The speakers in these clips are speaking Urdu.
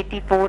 84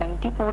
94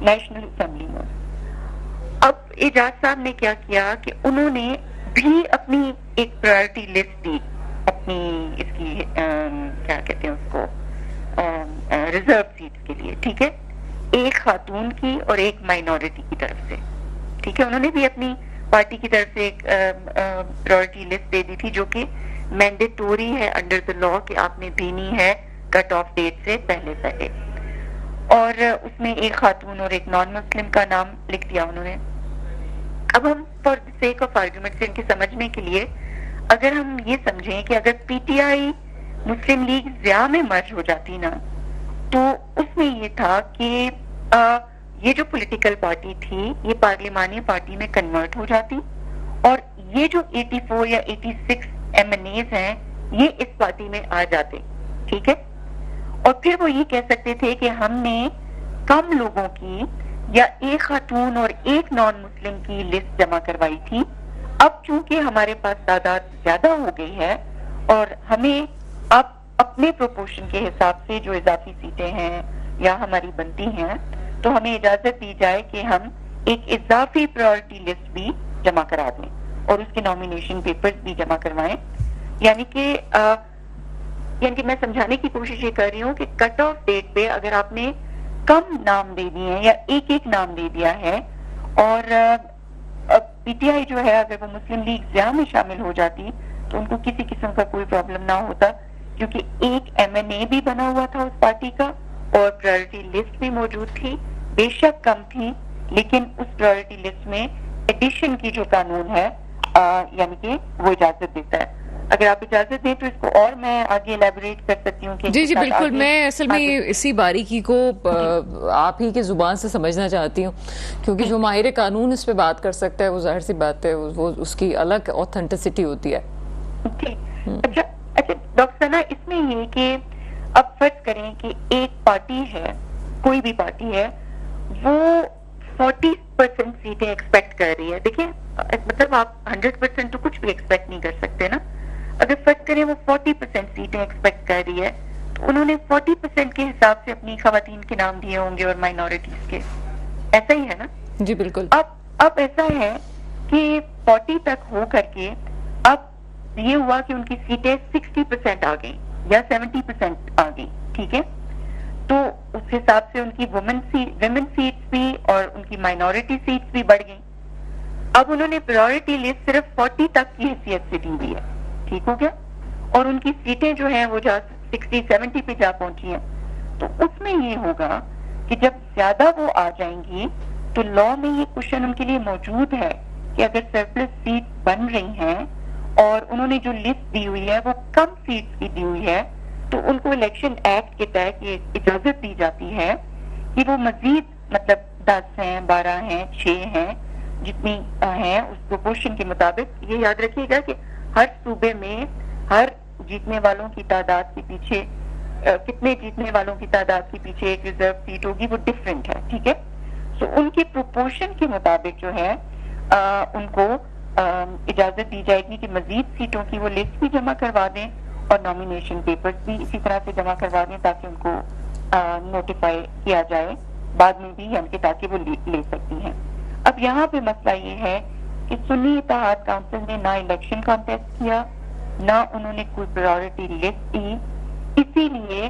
نیشنل اسمبلی میں. اب اعجاز صاحب نے کیا کیا کہ انہوں نے بھی اپنی ایک پرائرٹی لسٹ دی اپنی اس کی کیا کہتے ہیں اس کو ریزرو سیٹ کے لیے, ٹھیک ہے, ایک خاتون کی اور ایک مائنورٹی کی طرف سے, ٹھیک ہے. انہوں نے بھی اپنی پارٹی کی طرف سے ایک پرائرٹی لسٹ دے دی تھی جو کہ مینڈیٹوری ہے انڈر دا لا کہ آپ نے دینی ہے کٹ آف ڈیٹ سے پہلے پہلے, اور اس میں ایک خاتون اور ایک نان مسلم کا نام لکھ دیا انہوں نے. اب ہم for the sake of argument ان کے سمجھنے کے لیے اگر ہم یہ سمجھیں کہ اگر P T I Muslim league Zia میں مرج ہو جاتی نا, تو اس میں یہ تھا کہ یہ جو پولیٹیکل پارٹی تھی یہ پارلیمانی پارٹی میں کنورٹ ہو جاتی, اور یہ جو 84 یا 86 ایم این ایز ہیں یہ اس پارٹی میں آ جاتے, ٹھیک ہے. اور پھر وہ یہ کہہ سکتے تھے کہ ہم نے کم لوگوں کی یا ایک خاتون اور ایک نان مسلم کی لسٹ جمع کروائی تھی, اب چونکہ ہمارے پاس تعداد زیادہ ہو گئی ہے اور ہمیں اب اپنے پروپورشن کے حساب سے جو اضافی سیٹیں ہیں یا ہماری بنتی ہیں تو ہمیں اجازت دی جائے کہ ہم ایک اضافی پرائرٹی لسٹ بھی جمع کرا دیں اور اس کے نامینیشن پیپرز بھی جمع کروائیں. یعنی کہ میں سمجھانے کی کوشش یہ کر رہی ہوں کہ کٹ آف ڈیٹ پہ اگر آپ نے کم نام دے دیے ہیں یا ایک ایک نام دے دیا ہے, اور پی ٹی آئی جو ہے اگر وہ مسلم لیگ ضیاء میں شامل ہو جاتی تو ان کو کسی قسم کا کوئی پرابلم نہ ہوتا, کیونکہ ایک ایم این اے بھی بنا ہوا تھا اس پارٹی کا اور پرائرٹی لسٹ بھی موجود تھی, بے شک کم تھی لیکن اس پرائرٹی لسٹ میں ایڈیشن کی جو قانون ہے یعنی کہ وہ اجازت دیتا ہے. اگر آپ اجازت دیں تو اس کو اور میں آگے الیبوریٹ کر سکتی ہوں کہ جی بالکل, میں اصل میں اسی باریکی کو آپ ہی کی زبان سے سمجھنا چاہتی ہوں, کیونکہ جو ماہر قانون اس پہ بات کر سکتا ہے وہ ظاہر سی بات ہے وہ اس کی الگ اوتھینٹسٹی ہوتی ہے. اچھا ڈاکٹر ثنا, اس میں یہ کہ اب فرض کریں کہ ایک پارٹی ہے, کوئی بھی پارٹی ہے, وہ 40% سیٹیں ایکسپیکٹ کر رہی ہے. دیکھیں مطلب آپ 100% تو کچھ بھی ایکسپیکٹ نہیں کر سکتے نا. اگر فرض کریں وہ 40% سیٹیں ایکسپیکٹ کر رہی ہے تو انہوں نے 40% کے حساب سے اپنی خواتین کے نام دیے ہوں گے اور مائنورٹیز کے, ایسا ہی ہے نا؟ جی بالکل. اب ایسا ہے کہ 40 تک ہو کر کے اب یہ ہوا کہ ان کی سیٹیں 60% آ گئی یا 70% آ گئی, ٹھیک ہے. تو اس حساب سے ان کی ویمن سیٹس بھی اور ان کی مائنورٹی سیٹس بھی بڑھ گئی. اب انہوں نے پرائرٹی لسٹ صرف 40 تک کی حیثیت سے دی ہوئی ہے, ٹھیک ہو گیا, اور ان کی سیٹیں جو ہیں وہ 60-70 پہ جا پہنچی ہیں. تو اس میں یہ ہوگا کہ جب زیادہ وہ آ جائیں گی تو لا میں یہ کوشچن ان کے لیے موجود ہے کہ اگر سرپلس سیٹ بن رہی ہیں اور انہوں نے جو لسٹ دی ہوئی ہے وہ کم سیٹس کی دی ہوئی ہے, تو ان کو الیکشن ایکٹ کے تحت یہ اجازت دی جاتی ہے کہ وہ مزید مطلب 10 ہیں, 12 ہیں, 6 ہیں, جتنی ہیں اس پروپورشن کے مطابق. یہ یاد رکھیے گا کہ ہر صوبے میں ہر جیتنے والوں کی تعداد کے پیچھے کتنے جیتنے والوں کی تعداد کے پیچھے ایک ریزرو سیٹ ہوگی, وہ ڈفرینٹ ہے, ٹھیک ہے. سو ان کی پروپورشن کے مطابق جو ہے ان کو اجازت دی جائے گی کہ مزید سیٹوں کی وہ لسٹ بھی جمع کروا دیں اور نامینیشن پیپرز بھی اسی طرح سے جمع کروا دیں تاکہ ان کو نوٹیفائی کیا جائے بعد میں بھی, یعنی کہ تاکہ وہ لے سکتی ہیں. اب یہاں پہ مسئلہ یہ ہے کہ سنی اتحاد کونسل نے نہ الیکشن کانٹیسٹ کیا, نہ انہوں نے کوئی پرائرٹی لسٹ دی. اسی لیے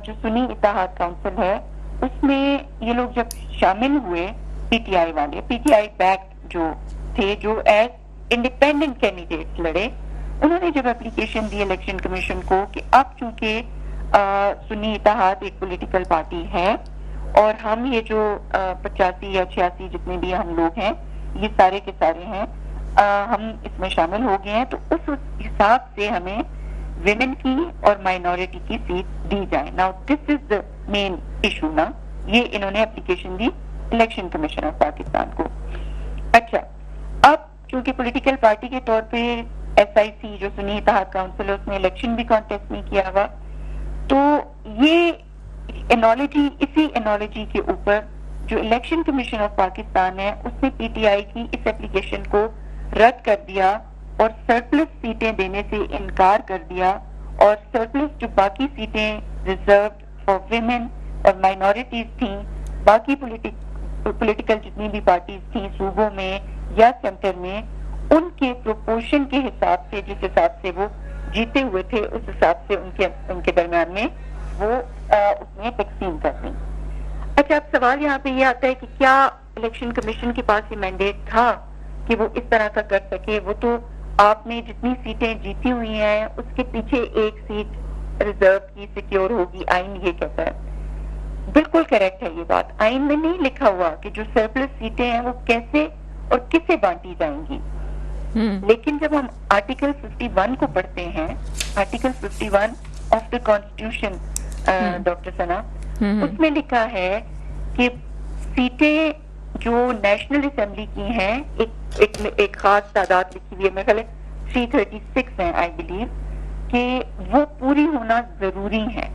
جو سنی اتحاد کونسل ہے اس میں یہ لوگ جب شامل ہوئے, پی ٹی آئی والے, پی ٹی آئی بیک جو تھے, جو ایز انڈیپینڈنٹ کینڈیڈیٹس لڑے, انہوں نے جب اپلیکیشن دی الیکشن کمیشن کو کہ اب چونکہ سنی اتحاد ایک پولیٹیکل پارٹی ہے اور ہم یہ جو 85 یا 86 جتنے بھی ہم لوگ ہیں یہ سارے کے سارے ہیں, ہم اس میں شامل ہو گئے ہیں, تو اس حساب سے ہمیں ویمن کی اور مائنورٹی کی سیٹ دی جائے. Now this is the main issue نا, یہ انہوں نے application the election commission of Pakistan کو. اچھا, اب چونکہ پولیٹیکل پارٹی کے طور پہ ایس آئی سی جو سنی اتحاد کونسل ہے اس نے الیکشن بھی کانٹیسٹ نہیں کیا ہوا, تو یہ انالوجی, اسی انالوجی کے اوپر جو الیکشن کمیشن آف پاکستان ہے اس نے پی ٹی آئی کی اس اپلیکیشن کو رد کر دیا اور سرپلس سیٹیں دینے سے انکار کر دیا, اور سرپلس جو باقی سیٹیں ریزروڈ فار ویمن اور مائنورٹیز تھیں باقی پولیٹیکل جتنی بھی پارٹیز تھیں صوبوں میں یا سینٹر میں، ان کے پروپورشن کے حساب سے، جس حساب سے وہ جیتے ہوئے تھے اس حساب سے ان کے درمیان میں وہ اس میں تقسیم کر دیں۔ اچھا، اب سوال یہاں پہ یہ آتا ہے کہ کیا الیکشن کمیشن کے پاس یہ مینڈیٹ تھا کہ وہ اس طرح کا کر سکے؟ وہ تو آپ نے جتنی سیٹیں جیتی ہوئی ہیں اس کے پیچھے ایک سیٹ ریزرو کی سیکیور ہوگی، آئین یہ کہتا ہے۔ بالکل کریکٹ ہے یہ بات، آئین میں نہیں لکھا ہوا کہ جو سرپلس سیٹیں ہیں وہ کیسے اور کسے بانٹی جائیں گی، لیکن جب ہم آرٹیکل 51 کو پڑھتے ہیں، article 51 of the constitution doctor Sana, اس میں لکھا ہے کہ سیٹیں جو نیشنل اسمبلی کی ہیں ایک خاص تعداد لکھی ہوئی ہے، میرے خیال ہے 336 ہیں آئی بلیو، کہ وہ پوری ہونا ضروری ہے۔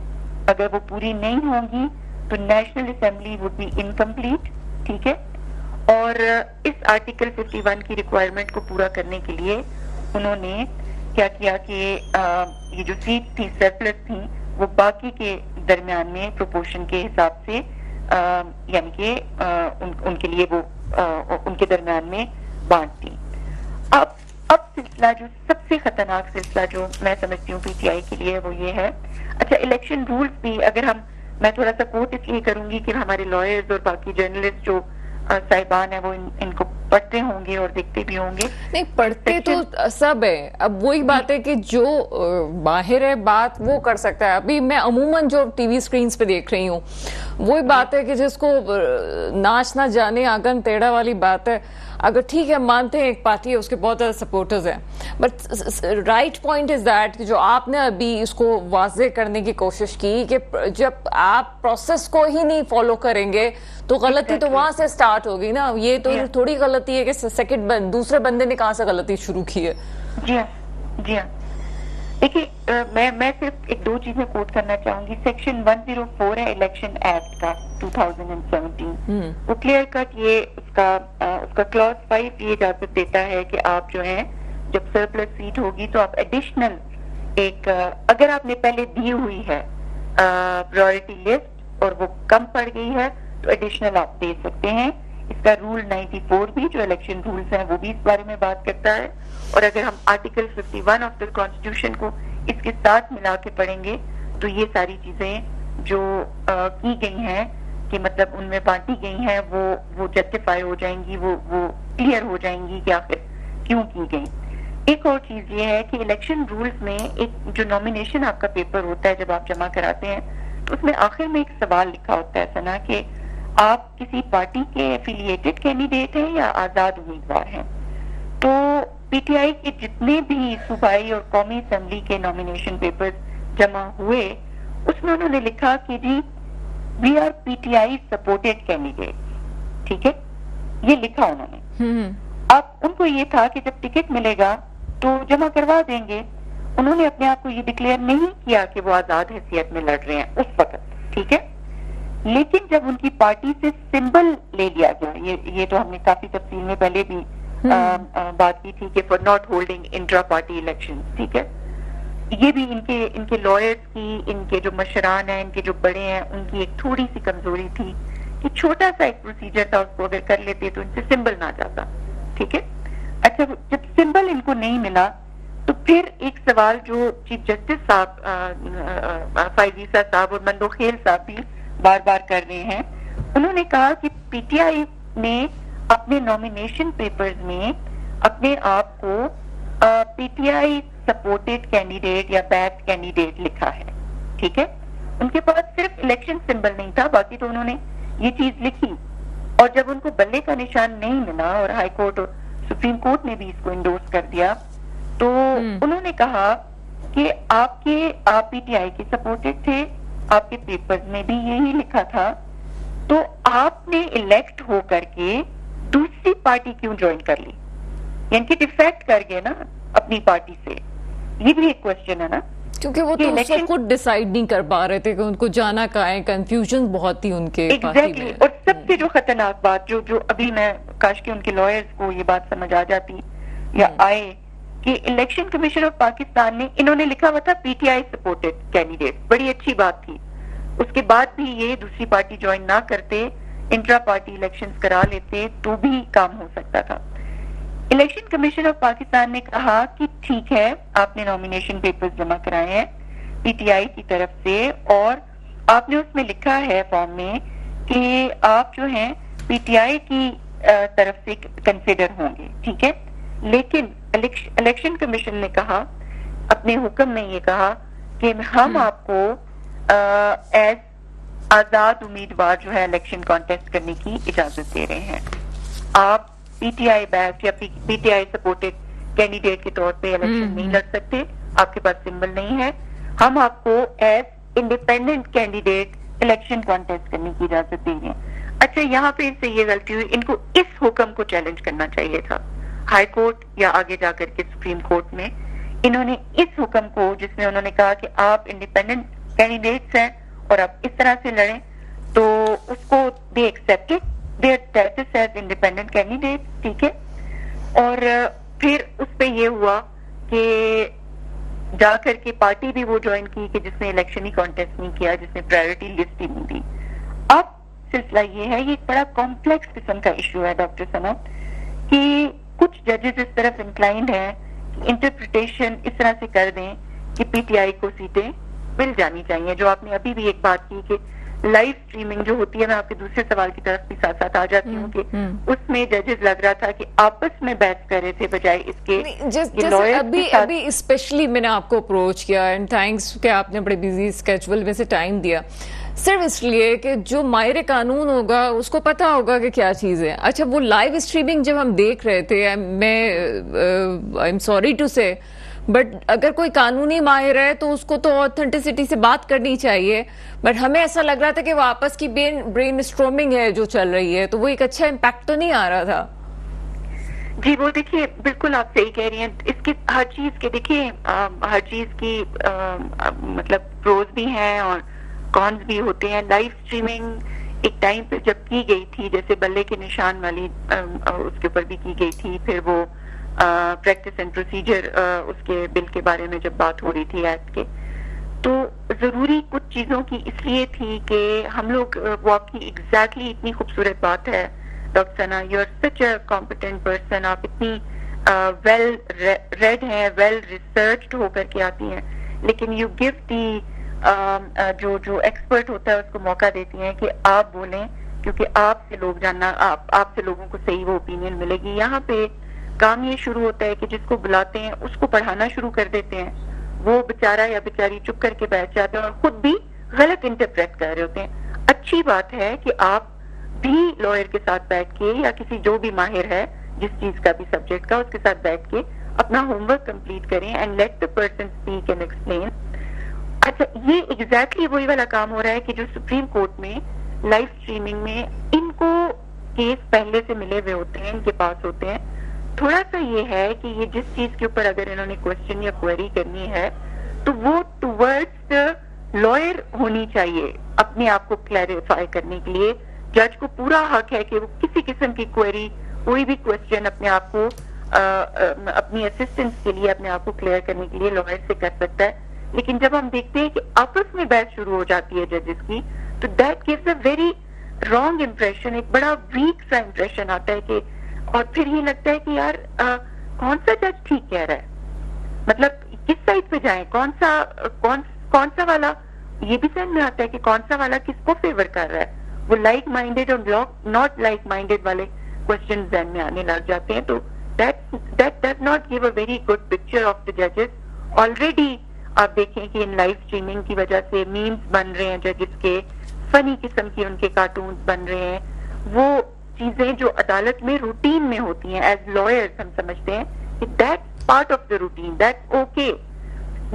اگر وہ پوری نہیں ہوں گی تو national assembly would be incomplete, ٹھیک ہے۔ اور اس آرٹیکل 51 کی ریکوائرمنٹ کو پورا کرنے کے لیے انہوں نے کیا کیا کہ یہ جو سیٹ تھی سرپلس تھی وہ باقی کے درمیان میں پروپورشن کے حساب سے یعنی کہ ان کے لیے وہ ان کے درمیان میں بانٹ دی۔ اب سلسلہ جو سب سے خطرناک سلسلہ جو میں سمجھتی ہوں پی ٹی آئی کے لیے وہ یہ ہے، اچھا الیکشن رولز بھی اگر میں تھوڑا سا کوٹ اس لیے کروں گی کہ ہمارے لائرز اور باقی جرنلسٹ جو صاحبان ہیں وہ ان کو پڑھتے ہوں گے اور دیکھتے بھی ہوں گے۔ نہیں پڑھتے تو سب ہے، اب وہی بات ہے کہ جو باہر ہے بات وہ کر سکتا ہے۔ ابھی میں عموماً جو ٹی وی سکرینز پہ دیکھ رہی ہوں وہی بات ہے کہ جس کو ناچ نہ جانے آنگن ٹیڑھا والی بات ہے، اگر ٹھیک ہے مانتے ہیں ایک پارٹی ہے اس کے بہت زیادہ سپورٹرز ہیں، but right point is that جو آپ نے ابھی اس کو واضح کرنے کی کوشش کی کہ جب آپ پروسیس کو ہی نہیں فالو کریں گے تو غلطی تو وہاں سے سٹارٹ ہوگی نا۔ یہ تو تھوڑی غلطی ہے کہ دوسرے بندے نے کہاں سے غلطی شروع کی ہے۔ جی ہاں، جی ہاں، دیکھیے میں صرف ایک دو چیزیں کوٹ کرنا چاہوں گی۔ سیکشن 104 ہے الیکشن ایکٹ کا 2017، وہ کلیئر کٹ یہ اس کا کلاس 5 یہ اجازت دیتا ہے کہ آپ جو ہیں جب سرپلس سیٹ ہوگی تو آپ ایڈیشنل ایک اگر آپ نے پہلے دی ہوئی ہے پرائورٹی لسٹ اور وہ کم پڑ گئی ہے تو ایڈیشنل آپ دے سکتے ہیں۔ اس کا رول 94 بھی جو الیکشن رولز ہیں وہ بھی اس بارے میں بات کرتا ہے، اور اگر ہم آرٹیکل 51 آف دا کانسٹیٹیوشن کو اس کے ساتھ ملا کے پڑھیں گے تو یہ ساری چیزیں جو کی گئی ہیں کہ مطلب ان میں بانٹی گئی ہیں وہ جسٹیفائی ہو جائیں گی، وہ کلیئر ہو جائیں گی کہ آخر کیوں کی گئی۔ ایک اور چیز یہ ہے کہ الیکشن رولز میں ایک جو نامینیشن آپ کا پیپر ہوتا ہے جب آپ جمع کراتے ہیں تو اس میں آخر میں ایک سوال لکھا ہوتا ہے سنا کہ آپ کسی پارٹی کے ایفیلیٹڈ کینڈیڈیٹ ہیں یا آزاد امیدوار ہیں۔ تو پی ٹی آئی کے جتنے بھی صوبائی اور قومی اسمبلی کے نامینیشن پیپر جمع ہوئے اس میں انہوں نے لکھا کہ جی we are PTI supported candidate, ٹھیک ہے، یہ لکھا انہوں نے۔ اب ان کو یہ تھا کہ جب ٹکٹ ملے گا تو جمع کروا دیں گے، انہوں نے اپنے آپ کو یہ ڈکلیئر نہیں کیا کہ وہ آزاد حیثیت میں لڑ رہے ہیں اس وقت، ٹھیک ہے، لیکن جب ان کی پارٹی سے سمبل لے لیا گیا، یہ تو ہم نے کافی تفصیل میں پہلے بھی بات کی تھی کہ for not holding intra party election, ٹھیک ہے، یہ بھی ان کے لائرز کی، ان کے جو مشران ہیں، ان کے جو بڑے ہیں، ان کی ایک تھوڑی سی کمزوری تھی کہ چھوٹا سا ایک پروسیجر تھا، اس کو اگر کر لیتے تو ان سے سمبل نہ جاتا، ٹھیک ہے۔ اچھا جب سمبل ان کو نہیں ملا تو پھر ایک سوال جو چیف جسٹس صاحب فائز عیسیٰ صاحب اور مندوخیل صاحب بھی بار بار کر رہے ہیں، انہوں نے کہا کہ پی ٹی آئی نے اپنے نامینیشن پیپرز میں اپنے آپ کو P T I supported candidate یا بیکڈ کینڈیڈیٹ لکھا ہے، ٹھیک ہے، ان کے پاس صرف الیکشن سمبل نہیں تھا، باقی تو انہوں نے یہ چیز لکھی، اور جب ان کو بلے کا نشان نہیں ملا اور ہائی کورٹ اور سپریم کورٹ نے بھی اس کو انڈورس کر دیا تو انہوں نے کہا کہ آپ پی ٹی آئی کے سپورٹڈ تھے، آپ کے پیپرز میں بھی یہی لکھا تھا، تو آپ نے الیکٹ ہو کر کے دوسری پارٹی کیوں جوائن کر لی، یعنی کہ ڈیفیکٹ کر گئے نا اپنی پارٹی سے، یہ بھی ایک کوشچن ہے نا، کیونکہ وہ تو اس وقت خود ڈیسائیڈ نہیں کر پا رہے تھے کہ ان کو جانا کہاں ہے، کنفیوژن بہت تھی ان کے پارٹی میں۔ اور سب سے جو خطرناک بات جو ابھی میں کاش کہ ان کے لائرز کو یہ بات سمجھ آ جاتی یا آئے کہ الیکشن کمیشن آف پاکستان نے انہوں نے لکھا ہوا تھا P T I supported candidate, بڑی اچھی بات تھی، اس کے بعد بھی یہ دوسری پارٹی جوائن نہ کرتے، انٹرا پارٹی الیکشنز کرا لیتے تو بھی کام ہو سکتا تھا. الیکشن کمیشن آف پاکستان نے کہا کہ ٹھیک ہے آپ نے نامینیشن پیپرز جمع کرائے ہیں پی ٹی آئی کی طرف سے اور آپ نے اس میں لکھا ہے فارم میں کہ آپ جو ہیں پی ٹی آئی کی طرف سے کنسیڈر ہوں گے, ٹھیک ہے. لیکن الیکشن کمیشن نے کہا اپنے حکم میں یہ کہا کہ ہم آپ کو ایز آزاد امیدوار جو ہے الیکشن کانٹیسٹ کرنے کی اجازت دے رہے ہیں. آپ پی ٹی آئی بیک یا P T I supported candidate کے طور پہ الیکشن نہیں لڑ سکتے, آپ کے پاس سمبل نہیں ہے. ہم آپ کو as independent candidate election contest کرنے کی اجازت دیں گے. اچھا یہاں پہ ان سے یہ غلطی ہوئی, ان کو اس حکم کو چیلنج کرنا چاہیے تھا ہائی کورٹ یا آگے جا کر کے سپریم کورٹ میں. انہوں نے اس حکم کو جس میں انہوں نے کہا کہ آپ انڈیپینڈنٹ کینڈیڈیٹس ہیں اور آپ اس طرح سے لڑیں, تو اس کو they expected their status as independent candidate, ٹھیک ہے. اور پھر اس پہ یہ ہوا کہ جا کر کے پارٹی بھی وہ جوائن کی کہ جس نے الیکشن ہی کانٹیسٹ نہیں کیا, جس نے پرائیورٹی لسٹ ہی نہیں دی. اب سلسلہ یہ ہے, یہ ایک بڑا کمپلیکس قسم کا ایشو ہے ڈاکٹر ثنا, کہ کچھ ججز اس طرف انکلائنڈ ہیں انٹرپریٹیشن اس طرح سے کر دیں کہ پی ٹی آئی کو سیٹیں مل جانی چاہیے. جو آپ نے ابھی بھی ایک بات کی کہ لائیو اسٹریمنگ جو ہوتی ہے, میں آپ کے دوسرے سوال کی طرف بھی ساتھ ساتھ آ جاتی ہوں کہ اس میں ججز لگ رہا تھا کہ آپس میں بحث کر رہے تھے بجائے اس کے ابھی اسپیشلی میں نے آپ کو اپروچ کیا اینڈ تھینکس کہ آپ نے بڑے بزی اسکیجول میں سے ٹائم دیا, صرف اس لیے کہ جو ماہر قانون ہوگا اس کو پتا ہوگا کہ کیا چیز ہے. اچھا وہ لائیو اسٹریمنگ جب ہم دیکھ رہے تھے, میں آئی ایم سوری ٹو سے بٹ اگر کوئی قانونی ماہر ہے تو اس کو تو آتھینٹسٹی سے بات کرنی چاہیے, بٹ ہمیں ایسا لگ رہا تھا کہ وہ آپس کی برین اسٹرومنگ ہے جو چل رہی ہے, تو وہ ایک اچھا امپیکٹ تو نہیں آ رہا تھا. جی وہ دیکھیے بالکل آپ صحیح کہہ رہی ہیں, اس کی ہر چیز کے دیکھیے ہر چیز کی مطلب پروز بھی ہیں اور کونز بھی ہوتے ہیں. لائیو اسٹریمنگ ایک ٹائم پہ جب کی گئی تھی, جیسے بلے کے نشان والی اس کے اوپر بھی کی گئی تھی, پھر وہ پریکٹس اینڈ پروسیجر اس کے بل کے بارے میں جب بات ہو رہی تھی ایکٹ کے, تو ضروری کچھ چیزوں کی اس لیے تھی کہ ہم لوگ وہ آپ کی ایگزیکٹلی اتنی خوبصورت بات ہے doctor Sana, you are such a competent person, آپ اتنی ویل ریڈ ہیں, ویل ریسرچڈ ہو کر کے آتی ہیں, لیکن یو گیو دی جو ایکسپرٹ ہوتا ہے اس کو موقع دیتی ہیں کہ آپ بولیں, کیونکہ آپ سے لوگ جاننا, آپ سے لوگوں کو صحیح وہ اوپینین ملے گی. یہاں پہ کام یہ شروع ہوتا ہے کہ جس کو بلاتے ہیں اس کو پڑھانا شروع کر دیتے ہیں, وہ بیچارہ یا بیچاری چپ کر کے بیٹھ جاتے ہیں اور خود بھی غلط انٹرپریٹ کر رہے ہوتے ہیں. اچھی بات ہے کہ آپ بھی لائر کے ساتھ بیٹھ کے یا کسی جو بھی ماہر ہے جس چیز کا بھی سبجیکٹ کا, اس کے ساتھ بیٹھ کے اپنا ہوم ورک کمپلیٹ کریں and let the person speak and explain. اچھا یہ ایگزیکٹلی وہی والا کام ہو رہا ہے کہ جو سپریم کورٹ میں لائیو اسٹریمنگ میں ان کو کیس پہلے سے ملے ہوئے ہوتے ہیں, ان کے پاس ہوتے ہیں. تھوڑا سا یہ ہے کہ یہ جس چیز کے اوپر اگر انہوں نے کوشچن یا کوئری کرنی ہے تو وہ ٹورڈز لائر ہونی چاہیے اپنے آپ کو کلیریفائی کرنے کے لیے. جج کو پورا حق ہے کہ وہ کسی قسم کی کوئری, کوئی بھی کوشچن اپنے آپ کو اپنی اسسٹنس کے لیے اپنے آپ کو کلیئر کرنے کے لیے لائر سے کر سکتا ہے. لیکن جب ہم دیکھتے ہیں کہ آپس میں بحث شروع ہو جاتی ہے ججز کی, تو that gives a very wrong impression, ایک بڑا ویک سا امپریشن آتا ہے کہ, اور پھر یہ لگتا ہے کہ یار کون سا جج ٹھیک کہہ رہا ہے, مطلب کس سائڈ پہ جائیں, کون سا والا, یہ بھی سمجھ میں آتا ہے کہ کون سا والا کس کو فیور کر رہا ہے. وہ لائک مائنڈیڈ اور ناٹ لائک مائنڈیڈ والے کوشچن ذہن میں آنے لگ جاتے ہیں, تو that does not give a very good picture of the ججز. آلریڈی آپ دیکھیں کہ ان لائیو اسٹریمنگ کی وجہ سے میمز بن رہے ہیں ججز کے, فنی قسم کی ان کے کارٹونز بن رہے ہیں. وہ چیزیں جو عدالت میں روٹین میں ہوتی ہیں ایز لائرز ہم سمجھتے ہیں کہ that's part of the routine, that's okay.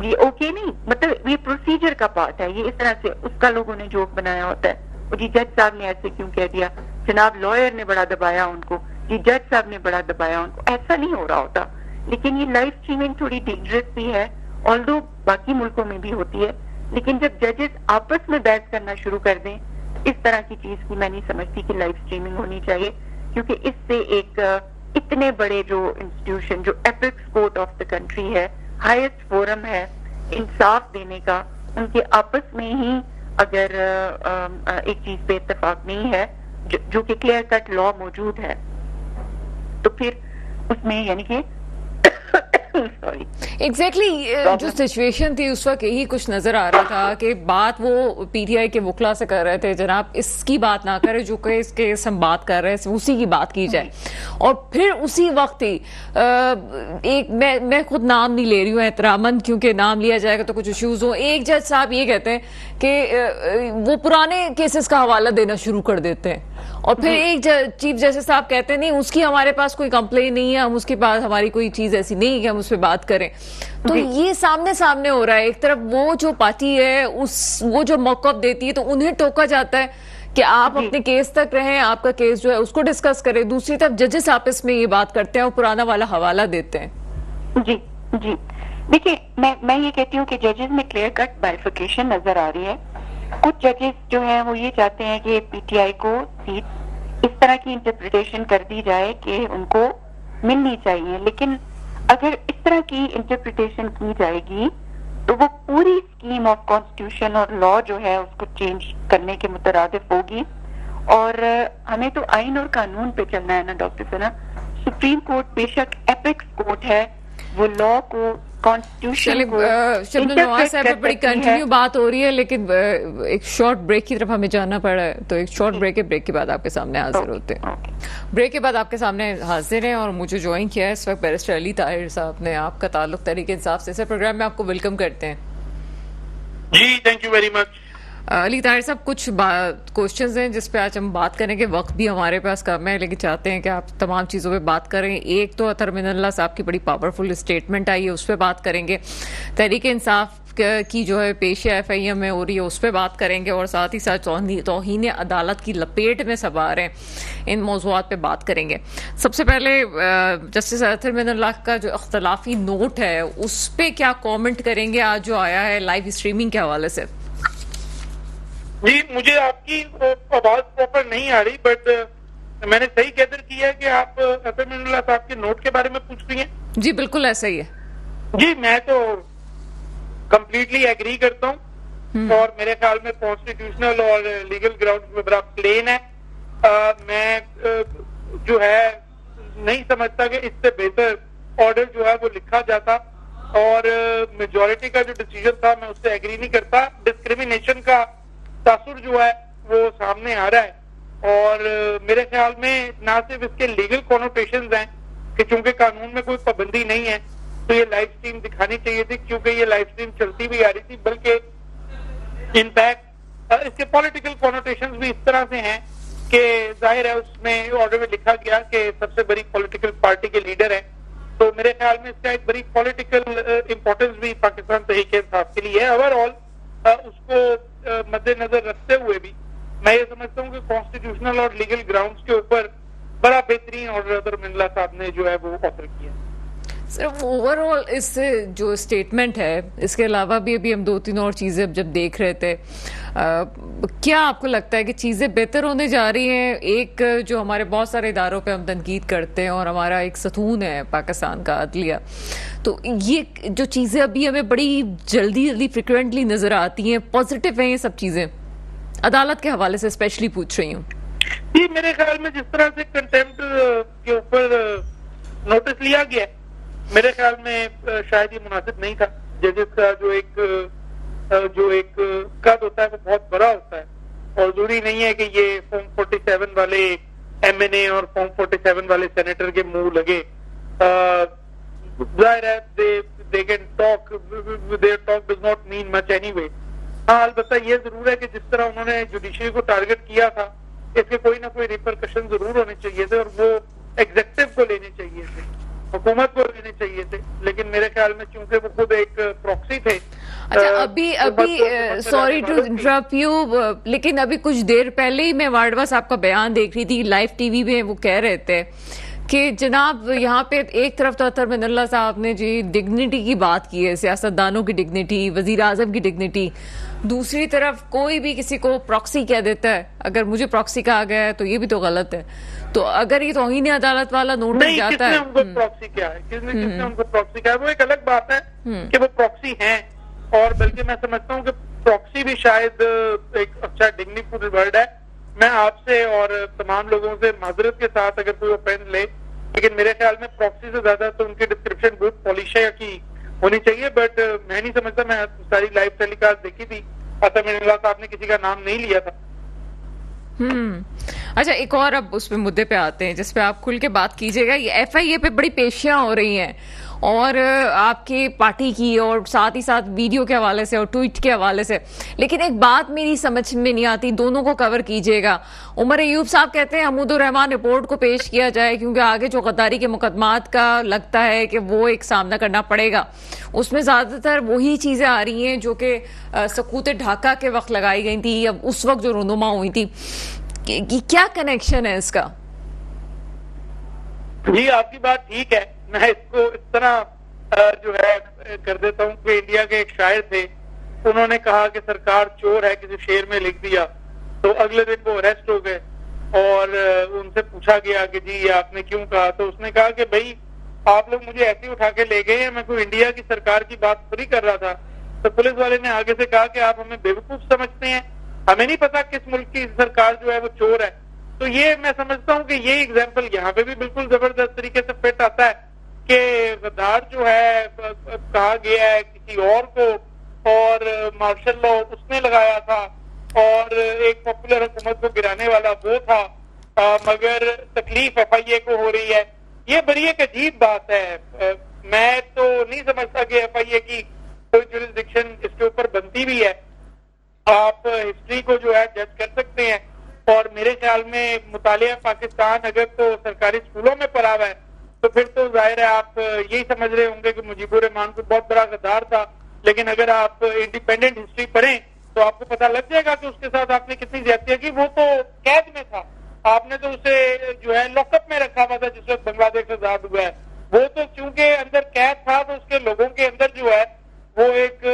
یہ اوکے نہیں, مطلب یہ پروسیجر کا پارٹ ہے. یہ اس طرح سے اس کا لوگوں نے جوک بنایا ہوتا ہے, جی جج صاحب نے ایسے کیوں کہہ دیا, جناب لائر نے بڑا دبایا ان کو, جی جج صاحب نے بڑا دبایا ان کو. ایسا نہیں ہو رہا ہوتا. لیکن یہ لائیو اسٹریمنگ تھوڑی ڈینجرس بھی ہے, آلدو باقی ملکوں میں بھی ہوتی ہے. لیکن جب ججز آپس میں بحث کرنا شروع کر دیں, اس طرح کی چیز کی میں نہیں سمجھتی کہ لائیو اسٹریمنگ ہونی چاہیے, کیونکہ اس سے ایک اتنے بڑے جو انسٹیٹیوشن, جو apex court of the country ہے, ہائیسٹ فورم ہے انصاف دینے کا, ان کے آپس میں ہی اگر ایک چیز پہ اتفاق نہیں ہے جو کہ کلیئر کٹ لا موجود ہے، تو پھر اس میں یعنی کہ سوری ایگزیکٹلی جو سچویشن تھی اس وقت یہی کچھ نظر آ رہا تھا کہ بات وہ پی ٹی آئی کے وکلا سے کر رہے تھے جناب اس کی بات نہ کرے جو کہ اس کیس ہم بات کر رہے ہیں اسی کی بات کی جائے، اور پھر اسی وقت ہی ایک میں خود نام نہیں لے رہی ہوں احتراماً کیونکہ نام لیا جائے گا تو کچھ ایشوز ہوں، ایک جج صاحب یہ کہتے ہیں کہ وہ پرانے کیسز کا حوالہ دینا شروع کر دیتے ہیں، اور پھر ایک چیف جسٹس صاحب کہتے ہیں نہیں اس کی ہمارے پاس کوئی کمپلین نہیں ہے، ہم اس کے پاس ہماری کوئی چیز ایسی نہیں ہے کہ ہم اس پہ بات کریں. تو یہ سامنے ہو رہا ہے، ایک طرف وہ جو پارٹی ہے وہ جو موقف دیتی ہے تو انہیں ٹوکا جاتا ہے کہ آپ اپنے کیس تک رہیں، آپ کا کیس جو ہے اس کو ڈسکس کریں، دوسری طرف ججز آپس میں یہ بات کرتے ہیں اور پرانا والا حوالہ دیتے ہیں. جی جی دیکھیے میں یہ کہتی ہوں کہ ججز میں کلیئر کٹ بائیفرکیشن نظر آ رہی ہے. کچھ ججز جو ہیں وہ یہ چاہتے ہیں کہ پی ٹی آئی کو سیٹ اس طرح کی انٹرپریٹیشن کر دی جائے کہ ان کو ملنی چاہیے، لیکن اگر اس طرح کی انٹرپریٹیشن کی جائے گی تو وہ پوری اسکیم آف کانسٹیٹیوشن اور لا جو ہے اس کو چینج کرنے کے مترادف ہوگی. اور ہمیں تو آئین اور قانون پہ چلنا ہے نا ڈاکٹر ثنا. سپریم کورٹ بے شک ایپیکس کورٹ ہے، وہ لا کو کانسٹیٹیوشن کو نواز صاحب بڑی کنٹینیو بات ہو رہی ہے لیکن ایک شارٹ بریک کی طرف ہمیں جانا پڑا ہے، تو ایک شارٹ بریک ہے، بریک کے بعد آپ کے سامنے حاضر ہوتے ہیں. بریک کے بعد آپ کے سامنے حاضر ہیں اور مجھے جوائن کیا ہے اس وقت بیرسٹر علی طاہر صاحب نے. آپ کا تعلق تحریک انصاف سے، اس پروگرام میں آپ کو ویلکم کرتے ہیں. جی تھینک یو ویری مچ. علی طاہر صاحب کچھ کوشچنز ہیں جس پہ آج ہم بات کریں گے، وقت بھی ہمارے پاس کم ہے لیکن چاہتے ہیں کہ آپ تمام چیزوں پہ بات کریں. ایک تو اطہر من اللہ صاحب کی بڑی پاورفل اسٹیٹمنٹ آئی ہے، اس پہ بات کریں گے. تحریک انصاف کی جو ہے پیش ایف آئی ایم میں ہو رہی ہے اس پہ بات کریں گے، اور ساتھ ہی ساتھ توہین عدالت کی لپیٹ میں سوار ہیں، ان موضوعات پہ بات کریں گے. سب سے پہلے جسٹس اطہر من اللہ کا جو اختلافی نوٹ ہے اس پہ کیا کامنٹ کریں گے آج جو آیا ہے لائیو اسٹریمنگ کے حوالے سے؟ جی مجھے آپ کی آواز پراپر نہیں آ رہی، بٹ میں نے صحیح قدر کیا ہے کہ آپ اطہر من اللہ صاحب کے نوٹ کے بارے میں پوچھ رہی ہیں. جی بالکل ایسا ہی ہے. جی میں تو کمپلیٹلی ایگری کرتا ہوں، اور میرے خیال میں کانسٹیٹیوشنل اور لیگل گراؤنڈ میں بڑا پلین ہے. میں جو ہے نہیں سمجھتا کہ اس سے بہتر آرڈر جو ہے وہ لکھا جاتا، اور میجورٹی کا جو ڈیسیژن تھا میں اس سے ایگری نہیں کرتا. ڈسکریمنیشن کا تاثر جو ہے وہ سامنے آ رہا ہے، اور میرے خیال میں نہ صرف اس کے لیگل کونوٹیشنز ہیں کہ چونکہ قانون میں کوئی پابندی نہیں ہے تو یہ لائیو اسٹریم دکھانی چاہیے تھی کیونکہ یہ لائیو اسٹریم چلتی بھی آ رہی تھی، بلکہ انفیکٹ اس کے پولیٹیکل کونوٹیشنز بھی اس طرح سے ہیں کہ ظاہر ہے اس میں آرڈر میں لکھا گیا کہ سب سے بڑی پولیٹیکل پارٹی کے لیڈر ہیں، تو میرے خیال میں اس کا ایک بڑی پولیٹیکل امپورٹنس بھی پاکستان تحریک انصاف کے لیے ہے. اوور آل اس کو مد نظر رکھتے ہوئے بھی میں یہ سمجھتا ہوں کہ کانسٹیٹیوشنل اور لیگل گراؤنڈز کے اوپر بڑا بہترین آرڈر اطہر من اللہ صاحب نے جو ہے وہ آفر کیا. صرف اوور آل اس سے جو اسٹیٹمنٹ ہے اس کے علاوہ بھی ابھی ہم 2-3 اور چیزیں جب دیکھ رہے تھے، کیا آپ کو لگتا ہے کہ چیزیں بہتر ہونے جا رہی ہیں؟ ایک جو ہمارے بہت سارے اداروں پہ ہم تنقید کرتے ہیں اور ہمارا ایک ستون ہے پاکستان کا عدلیہ، تو یہ جو چیزیں ابھی ہمیں بڑی جلدی فریکوینٹلی نظر آتی ہیں، پازیٹیو ہیں یہ سب چیزیں؟ عدالت کے حوالے سے اسپیشلی پوچھ رہی ہوں. جی میرے خیال میں جس طرح سے کنٹمپٹ کے اوپر نوٹس لیا گیا میرے خیال میں شاید یہ مناسب نہیں تھا. ججز کا جو ایک قد ہوتا ہے وہ بہت بڑا ہوتا ہے، اور ضروری نہیں ہے کہ یہ فارم 47 والے ایم این اے اور فارم 47 والے سینیٹر کے منہ لگے. ظاہر ہے they can talk, their talk does not mean much anyway. ہاں البتہ یہ ضرور ہے کہ جس طرح انہوں نے جوڈیشری کو ٹارگٹ کیا تھا اس کے کوئی نہ کوئی ریپرکشن ضرور ہونے چاہیے تھے، اور وہ ایگزیکٹو کو لینے چاہیے تھے، حکومت کو لینے چاہیے تھے، لیکن میرے خیال میں چونکہ وہ خود ایک پراکسی تھے. اچھا ابھی سوری ٹو انٹرپٹ یو، لیکن ابھی کچھ دیر پہلے ہی میں واڈوا صاحب کا بیان دیکھ رہی تھی لائیو ٹی وی میں، وہ کہہ رہے تھے کہ جناب یہاں پہ ایک طرف تو اطہر من اللہ صاحب نے جی ڈگنیٹی کی بات کی ہے، سیاستدانوں کی ڈگنیٹی، وزیر اعظم کی ڈگنیٹی، دوسری طرف کوئی بھی کسی کو پراکسی کہہ دیتا ہے. اگر مجھے پراکسی کہا گیا ہے تو یہ بھی تو غلط ہے. تو اگر یہ توہین عدالت والا نوٹس جاتا ہے، کس نے ان کو پراکسی کیا ہے، کس نے ان کو پراکسی کیا ہے، وہ ایک الگ بات ہے کہ وہ پراکسی ہیں، اور بلکہ میں سمجھتا ہوں کہ پراکسی بھی شاید ایک اچھا ڈگنیفائڈ ورڈ ہے. میں آپ سے اور تمام لوگوں سے معذرت کے ساتھ اگر کوئی اوفینس لے، لیکن میرے خیال میں پراکسی سے زیادہ تو ان کی ڈسکرپشن بہت پالیشیا کی ہونی چاہیے. بٹ میں نہیں سمجھتا، میں ساری لائیو ٹیلی کاسٹ دیکھی تھی، اسد اللہ صاحب نے کسی کا نام نہیں لیا تھا. اچھا، ایک اور اب اس پہ مدعے پہ آتے ہیں جس پہ آپ کھل کے بات کیجیے گا. یہ ایف آئی اے پہ بڑی پیشیاں ہو رہی ہیں، اور آپ کی پارٹی کی، اور ساتھ ہی ساتھ ویڈیو کے حوالے سے اور ٹویٹ کے حوالے سے. لیکن ایک بات میری سمجھ میں نہیں آتی، دونوں کو کور کیجیے گا. عمر ایوب صاحب کہتے ہیں حمود الرحمان رپورٹ کو پیش کیا جائے کیونکہ آگے جو غداری کے مقدمات کا لگتا ہے کہ وہ ایک سامنا کرنا پڑے گا، اس میں زیادہ تر وہی چیزیں آ رہی ہیں جو کہ سقوط ڈھاکہ کے وقت لگائی گئی تھی، اب اس وقت جو رونما ہوئی تھی. کیا کنیکشن ہے اس کا؟ جی آپ کی بات ٹھیک ہے. میں اس کو اس طرح جو ہے کر دیتا ہوں کہ انڈیا کے ایک شاعر تھے، انہوں نے کہا کہ سرکار چور ہے، کسی شعر میں لکھ دیا. تو اگلے دن وہ اریسٹ ہو گئے اور ان سے پوچھا گیا کہ جی آپ نے کیوں کہا، تو اس نے کہا کہ بھائی آپ لوگ مجھے ایسے اٹھا کے لے گئے ہیں، میں کوئی انڈیا کی سرکار کی بات تھوڑی کر رہا تھا. تو پولیس والے نے آگے سے کہا کہ آپ ہمیں بیوقوف سمجھتے ہیں، ہمیں نہیں پتا کس ملک کی سرکار جو ہے وہ چور ہے. تو یہ میں سمجھتا ہوں کہ یہ ایگزامپل یہاں پہ بھی بالکل زبردست طریقے سے فٹ آتا ہے کہ غدار جو ہے کہا گیا ہے کسی اور کو، اور مارشل لا اس نے لگایا تھا، اور ایک پاپولر حکومت کو گرانے والا وہ تھا، مگر تکلیف ایف آئی اے کو ہو رہی ہے. یہ بڑی ایک عجیب بات ہے. میں تو نہیں سمجھتا کہ ایف آئی اے کی کوئی جورسڈکشن اس کے اوپر بنتی بھی ہے. آپ ہسٹری کو جو ہے جج کر سکتے ہیں، اور میرے خیال میں مطالعہ پاکستان اگر تو سرکاری اسکولوں میں پڑھا ہوا ہے تو پھر تو ظاہر ہے آپ یہی سمجھ رہے ہوں گے کہ مجیب الرحمان کو بہت بڑا غدار تھا. لیکن اگر آپ انڈیپینڈنٹ ہسٹری پڑھیں تو آپ کو پتہ لگ جائے گا کہ اس کے ساتھ آپ نے کتنی زیادتیاں کی. وہ تو قید میں تھا، آپ نے تو اسے جو ہے لاک اپ میں رکھا ہوا تھا جس وقت بنگلہ دیش آزاد ہوا ہے. وہ تو چونکہ اندر قید تھا تو اس کے لوگوں کے اندر جو ہے وہ ایک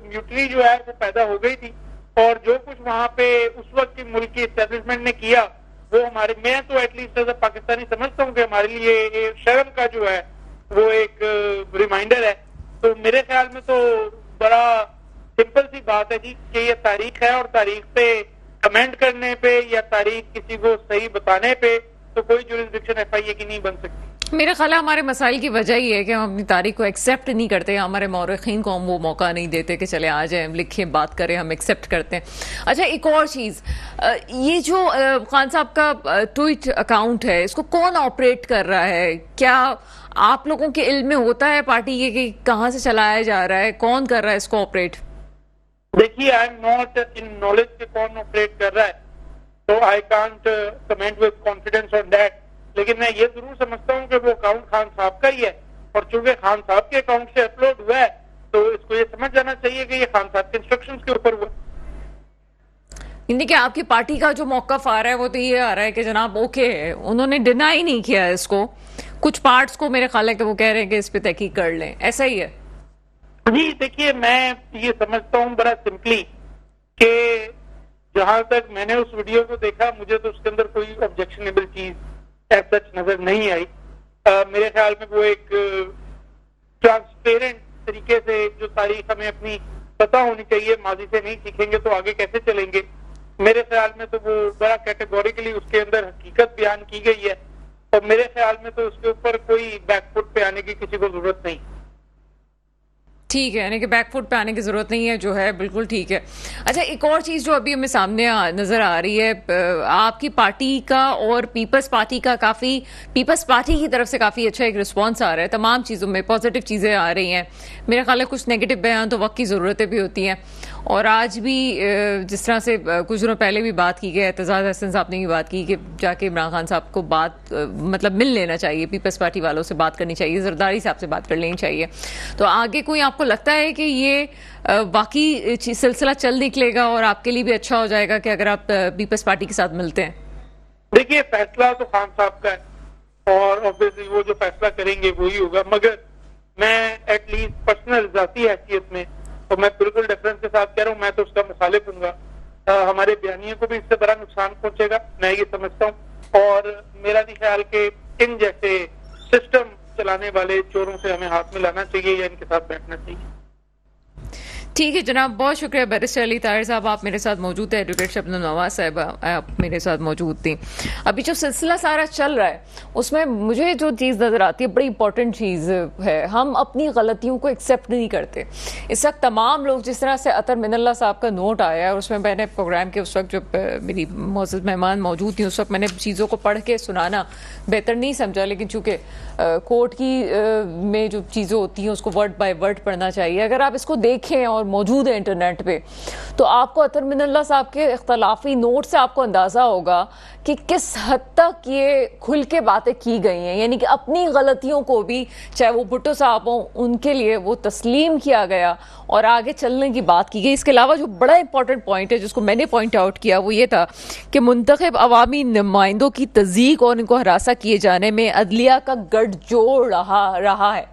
میوٹری جو ہے وہ پیدا ہو گئی تھی، اور جو کچھ وہاں پہ اس وقت کی ملک کی اسٹیبلشمنٹ نے کیا وہ ہمارے، میں تو at least as a Pakistani سمجھتا ہوں کہ ہمارے لیے شرم کا جو ہے وہ ایک ریمائنڈر ہے. تو میرے خیال میں تو بڑا سمپل سی بات ہے جی کہ یہ تاریخ ہے، اور تاریخ پہ کمنٹ کرنے پہ یا تاریخ کسی کو صحیح بتانے پہ تو کوئی جورسڈکشن ایف آئی اے کی نہیں بن سکتی. میرا خیال ہے ہمارے مسائل کی وجہ یہ ہے کہ ہم اپنی تاریخ کو ایکسیپٹ نہیں کرتے، ہمارے مورخین کو ہم وہ موقع نہیں دیتے کہ چلے آ جائیں لکھیں بات کریں، ہم ایکسیپٹ کرتے ہیں. اچھا، ایک اور چیز، یہ جو خان صاحب کا ٹویٹ اکاؤنٹ ہے اس کو کون آپریٹ کر رہا ہے؟ کیا آپ لوگوں کے علم میں ہوتا ہے پارٹی کے کہ کہاں سے چلایا جا رہا ہے، کون کر رہا ہے اس کو آپریٹ؟ دیکھیے I am not in knowledge کہ کون آپریٹ کر رہا ہے، تو I can't comment with confidence on that. لیکن میں یہ ضرور سمجھتا ہوں کہ وہ اکاؤنٹ خان صاحب کا ہی ہے، اور چونکہ خان صاحب کے اکاؤنٹ سے اپلوڈ ہوا ہے تو اس کو یہ سمجھ جانا چاہیے کہ یہ خان صاحب کے انسٹرکشنز کے اوپر ہوا. یعنی کہ آپ کی پارٹی کا جو موقف آ رہا ہے وہ تو یہ آ رہا ہے کہ جناب اوکے ہے، انہوں نے ڈینائی نہیں کیا اس کو، کچھ پارٹس کو میرے خیال ہے کہ وہ کہہ رہے ہیں کہ اس پہ تحقیق کر لیں، ایسا ہی ہے؟ جی دیکھیے میں یہ سمجھتا ہوں بڑا سمپلی کہ جہاں تک میں نے اس ویڈیو کو دیکھا مجھے تو اس کے اندر کوئی آبجیکشنیبل چیز ایز سچ نظر نہیں آئی. میرے خیال میں وہ ایک ٹرانسپیرنٹ طریقے سے جو تاریخ ہمیں اپنی پتہ ہونی چاہیے، ماضی سے نہیں سیکھیں گے تو آگے کیسے چلیں گے. میرے خیال میں تو وہ بڑا کیٹیگوریکلی اس کے اندر حقیقت بیان کی گئی ہے، اور میرے خیال میں تو اس کے اوپر کوئی بیک فٹ پہ آنے کی کسی کو ضرورت نہیں. ٹھیک ہے، یعنی کہ بیک فٹ پہ آنے کی ضرورت نہیں ہے، جو ہے بالکل ٹھیک ہے. اچھا، ایک اور چیز جو ابھی ہمیں سامنے نظر آ رہی ہے، آپ کی پارٹی کا اور پیپلز پارٹی کا پیپلز پارٹی کی طرف سے کافی اچھا ایک رسپانس آ رہا ہے، تمام چیزوں میں پازیٹیو چیزیں آ رہی ہیں. میرا خیال ہے کچھ نیگیٹو بیان تو وقت کی ضرورتیں بھی ہوتی ہیں، اور آج بھی جس طرح سے کچھ دنوں پہلے بھی بات کی گئی، اعتزاز احسن صاحب نے بھی بات کی کہ جا کے عمران خان صاحب کو مطلب مل لینا چاہیے، پیپلز پارٹی والوں سے بات کرنی چاہیے، زرداری صاحب سے بات کر لینی چاہیے. تو آگے کوئی آپ کو لگتا ہے کہ یہ واقعی سلسلہ چل نکلے گا اور آپ کے لیے بھی اچھا ہو جائے گا کہ اگر آپ پیپلز پارٹی کے ساتھ ملتے ہیں؟ دیکھیے فیصلہ تو خان صاحب کا ہے، اور obviously وہ جو فیصلہ کریں گے وہی ہوگا، مگر میں ایٹ لیسٹ پرسنل ذاتی حیثیت میں، اور میں بالکل ڈیفرنس کے ساتھ کہہ رہا ہوں، میں تو اس کا مخالف ہوں گا. ہمارے بیانیے کو بھی اس سے بڑا نقصان پہنچے گا، میں یہ سمجھتا ہوں، اور میرا نہیں خیال کہ ان جیسے سسٹم چلانے والے چوروں سے ہمیں ہاتھ ملانا چاہیے یا ان کے ساتھ بیٹھنا چاہیے. ٹھیک ہے جناب، بہت شکریہ بیرسٹر علی طاہر صاحب، آپ میرے ساتھ موجود ہیں. ایڈوکیٹ شبنم نواز صاحب آپ میرے ساتھ موجود تھیں. ابھی جو سلسلہ سارا چل رہا ہے اس میں مجھے جو چیز نظر آتی ہے بڑی امپورٹنٹ چیز ہے، ہم اپنی غلطیوں کو ایکسیپٹ نہیں کرتے. اس وقت تمام لوگ جس طرح سے اطہر من اللہ صاحب کا نوٹ آیا ہے، اور اس میں میں نے پروگرام کے اس وقت جب میری معزز مہمان موجود تھیں اس وقت میں نے چیزوں کو پڑھ کے سنانا بہتر نہیں سمجھا، لیکن چونکہ کورٹ کی میں جو چیزیں ہوتی ہیں اس کو ورڈ بائی ورڈ پڑھنا چاہیے. اگر آپ اس کو دیکھیں اور موجود ہے انٹرنیٹ پہ تو آپ کو اطہر من اللہ صاحب کے اختلافی نوٹ سے آپ کو اندازہ ہوگا کہ کس حد تک یہ کھل کے باتیں کی گئی ہیں. یعنی کہ اپنی غلطیوں کو بھی، چاہے وہ بھٹو صاحب ہوں، ان کے لیے وہ تسلیم کیا گیا اور آگے چلنے کی بات کی گئی. اس کے علاوہ جو بڑا امپورٹنٹ پوائنٹ ہے جس کو میں نے پوائنٹ آؤٹ کیا وہ یہ تھا کہ منتخب عوامی نمائندوں کی تضییق اور ان کو ہراساں کیے جانے میں عدلیہ کا گڑھ جوڑ رہا ہے.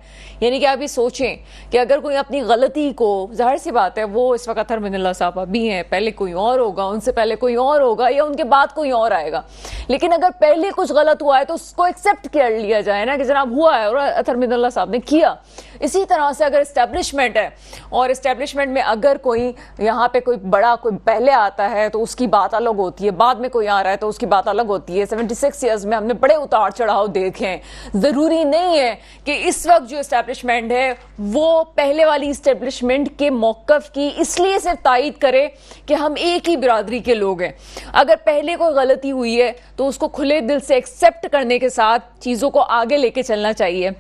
یعنی کہ آپ یہ سوچیں کہ اگر کوئی اپنی غلطی کو، ظاہر سی بات ہے وہ اس وقت اطہر من اللہ صاحب ابھی ہیں، پہلے کوئی اور ہوگا، ان سے پہلے کوئی اور ہوگا، یا ان کے بعد کوئی اور آئے گا، لیکن اگر پہلے کچھ غلط ہوا ہے تو اس کو ایکسیپٹ کر لیا جائے نا کہ جناب ہوا ہے اور اطہر من اللہ صاحب نے کیا. اسی طرح سے اگر اسٹیبلشمنٹ ہے اور اسٹیبلشمنٹ میں اگر کوئی یہاں پہ کوئی بڑا کوئی پہلے آتا ہے تو اس کی بات الگ ہوتی ہے، بعد میں کوئی آ رہا ہے تو اس کی بات الگ ہوتی ہے. 76 ایئرز میں ہم نے بڑے اتار چڑھاؤ دیکھے ہیں. ضروری نہیں ہے کہ اس وقت جو اسٹیبلشمنٹ ہے وہ پہلے والی اسٹیبلشمنٹ کے موقف کی اس لیے صرف تائید کرے کہ ہم ایک ہی برادری کے لوگ ہیں. اگر پہلے کوئی غلطی ہوئی ہے تو اس کو کھلے دل سے ایکسیپٹ کرنے کے ساتھ چیزوں کو آگے لے کے چلنا چاہیے.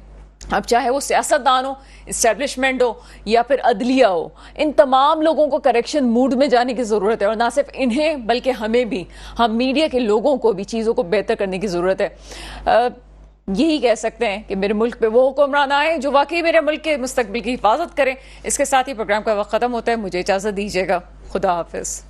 اب چاہے وہ سیاستدان ہو، اسٹیبلشمنٹ ہو یا پھر عدلیہ ہو، ان تمام لوگوں کو کریکشن موڈ میں جانے کی ضرورت ہے، اور نہ صرف انہیں بلکہ ہمیں بھی، ہم میڈیا کے لوگوں کو بھی چیزوں کو بہتر کرنے کی ضرورت ہے. یہی کہہ سکتے ہیں کہ میرے ملک پہ وہ حکمران آئے جو واقعی میرے ملک کے مستقبل کی حفاظت کریں. اس کے ساتھ ہی پروگرام کا وقت ختم ہوتا ہے. مجھے اجازت دیجیے گا. خدا حافظ.